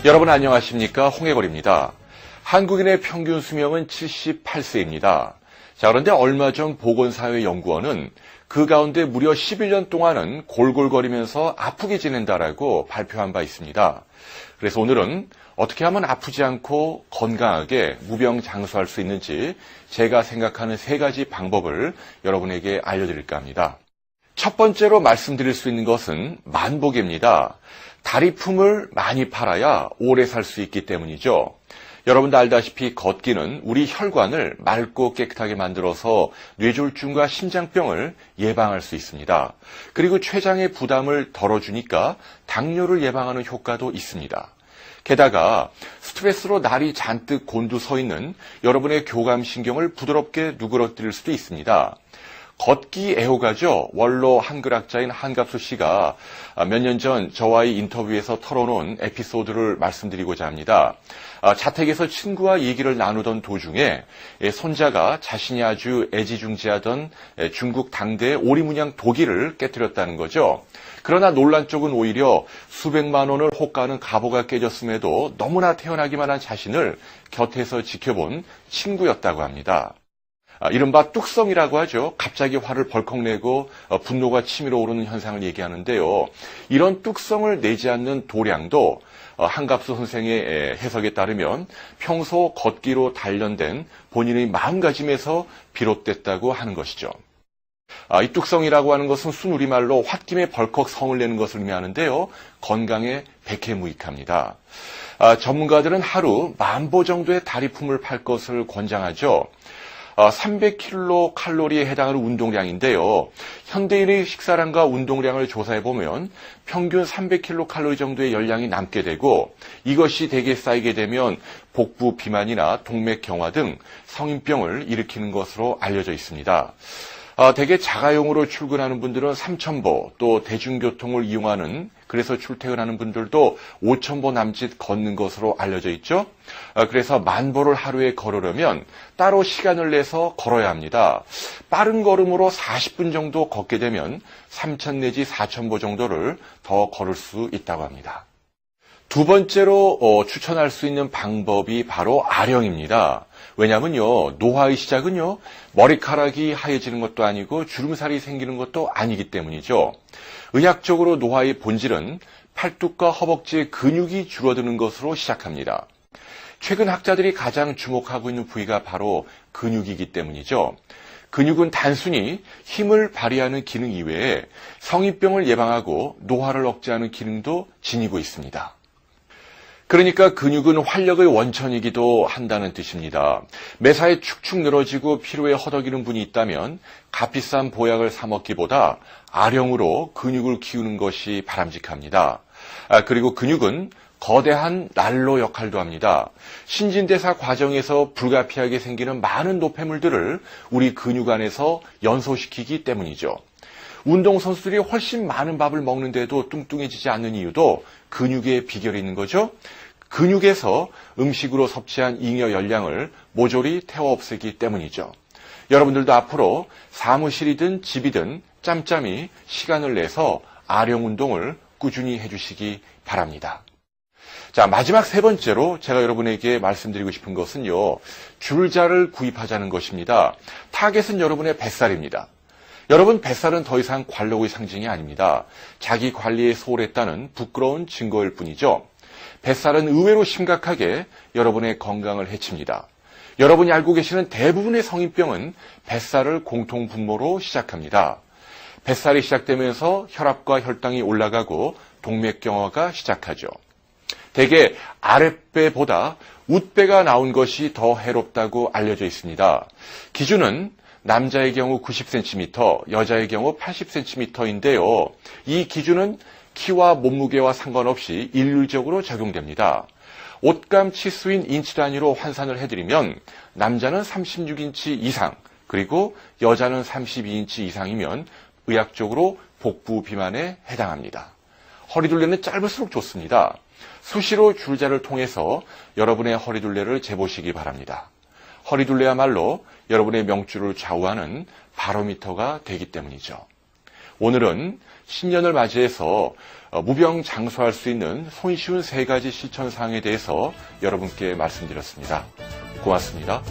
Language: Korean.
여러분 안녕하십니까? 홍해걸입니다. 한국인의 평균 수명은 78세입니다. 자, 그런데 얼마 전 보건사회연구원은 그 가운데 무려 11년 동안은 골골거리면서 아프게 지낸다라고 발표한 바 있습니다. 그래서 오늘은 어떻게 하면 아프지 않고 건강하게 무병장수할 수 있는지 제가 생각하는 3가지 방법을 여러분에게 알려드릴까 합니다. 첫 번째로 말씀드릴 수 있는 것은 만보계입니다. 다리품을 많이 팔아야 오래 살 수 있기 때문이죠. 여러분도 알다시피 걷기는 우리 혈관을 맑고 깨끗하게 만들어서 뇌졸중과 심장병을 예방할 수 있습니다. 그리고 췌장의 부담을 덜어주니까 당뇨를 예방하는 효과도 있습니다. 게다가 스트레스로 날이 잔뜩 곤두서 있는 여러분의 교감신경을 부드럽게 누그러뜨릴 수도 있습니다. 걷기 애호가죠. 원로 한글학자인 한갑수 씨가 몇 년 전 저와의 인터뷰에서 털어놓은 에피소드를 말씀드리고자 합니다. 자택에서 친구와 얘기를 나누던 도중에 손자가 자신이 아주 애지중지하던 중국 당대의 오리문양 도기를 깨뜨렸다는 거죠. 그러나 논란 쪽은 오히려 수백만 원을 호가하는 갑오가 깨졌음에도 너무나 태연하기만 한 자신을 곁에서 지켜본 친구였다고 합니다. 이른바 뚝성이라고 하죠. 갑자기 화를 벌컥 내고 분노가 치밀어 오르는 현상을 얘기하는데요. 이런 뚝성을 내지 않는 도량도 한갑수 선생의 해석에 따르면 평소 걷기로 단련된 본인의 마음가짐에서 비롯됐다고 하는 것이죠. 이 뚝성이라고 하는 것은 순우리말로 홧김에 벌컥 성을 내는 것을 의미하는데요. 건강에 백해무익합니다. 전문가들은 하루 10,000보 정도의 다리품을 팔 것을 권장하죠. 300kcal 해당하는 운동량인데요. 현대인의 식사량과 운동량을 조사해보면 평균 300kcal 정도의 열량이 남게 되고 이것이 대개 쌓이게 되면 복부 비만이나 동맥경화 등 성인병을 일으키는 것으로 알려져 있습니다. 대개 자가용으로 출근하는 분들은 3,000보, 또 대중교통을 이용하는 그래서 출퇴근하는 분들도 5,000보 남짓 걷는 것으로 알려져 있죠. 그래서 10,000보를 하루에 걸으려면 따로 시간을 내서 걸어야 합니다. 빠른 걸음으로 40분 정도 걷게 되면 3,000 내지 4,000보 정도를 더 걸을 수 있다고 합니다. 두 번째로 추천할 수 있는 방법이 바로 아령입니다. 왜냐면요, 노화의 시작은요, 머리카락이 하얘지는 것도 아니고 주름살이 생기는 것도 아니기 때문이죠. 의학적으로 노화의 본질은 팔뚝과 허벅지의 근육이 줄어드는 것으로 시작합니다. 최근 학자들이 가장 주목하고 있는 부위가 바로 근육이기 때문이죠. 근육은 단순히 힘을 발휘하는 기능 이외에 성인병을 예방하고 노화를 억제하는 기능도 지니고 있습니다. 그러니까 근육은 활력의 원천이기도 한다는 뜻입니다. 매사에 축축 늘어지고 피로에 허덕이는 분이 있다면 값비싼 보약을 사 먹기보다 아령으로 근육을 키우는 것이 바람직합니다. 그리고 근육은 거대한 난로 역할도 합니다. 신진대사 과정에서 불가피하게 생기는 많은 노폐물들을 우리 근육 안에서 연소시키기 때문이죠. 운동선수들이 훨씬 많은 밥을 먹는데도 뚱뚱해지지 않는 이유도 근육에 비결이 있는 거죠. 근육에서 음식으로 섭취한 잉여 열량을 모조리 태워 없애기 때문이죠. 여러분들도 앞으로 사무실이든 집이든 짬짬이 시간을 내서 아령 운동을 꾸준히 해주시기 바랍니다. 자, 마지막 3번째로 제가 여러분에게 말씀드리고 싶은 것은요, 줄자를 구입하자는 것입니다. 타겟은 여러분의 뱃살입니다. 여러분, 뱃살은 더 이상 관록의 상징이 아닙니다. 자기 관리에 소홀했다는 부끄러운 증거일 뿐이죠. 뱃살은 의외로 심각하게 여러분의 건강을 해칩니다. 여러분이 알고 계시는 대부분의 성인병은 뱃살을 공통분모로 시작합니다. 뱃살이 시작되면서 혈압과 혈당이 올라가고 동맥경화가 시작하죠. 대개 아랫배보다 윗배가 나온 것이 더 해롭다고 알려져 있습니다. 기준은 남자의 경우 90cm, 여자의 경우 80cm인데요. 이 기준은 키와 몸무게와 상관없이 일률적으로 적용됩니다. 옷감 치수인 인치 단위로 환산을 해드리면 남자는 36인치 이상, 그리고 여자는 32인치 이상이면 의학적으로 복부 비만에 해당합니다. 허리둘레는 짧을수록 좋습니다. 수시로 줄자를 통해서 여러분의 허리둘레를 재보시기 바랍니다. 허리둘레야말로 여러분의 명줄을 좌우하는 바로미터가 되기 때문이죠. 오늘은 신년을 맞이해서 무병장수할 수 있는 손쉬운 3가지 실천사항에 대해서 여러분께 말씀드렸습니다. 고맙습니다.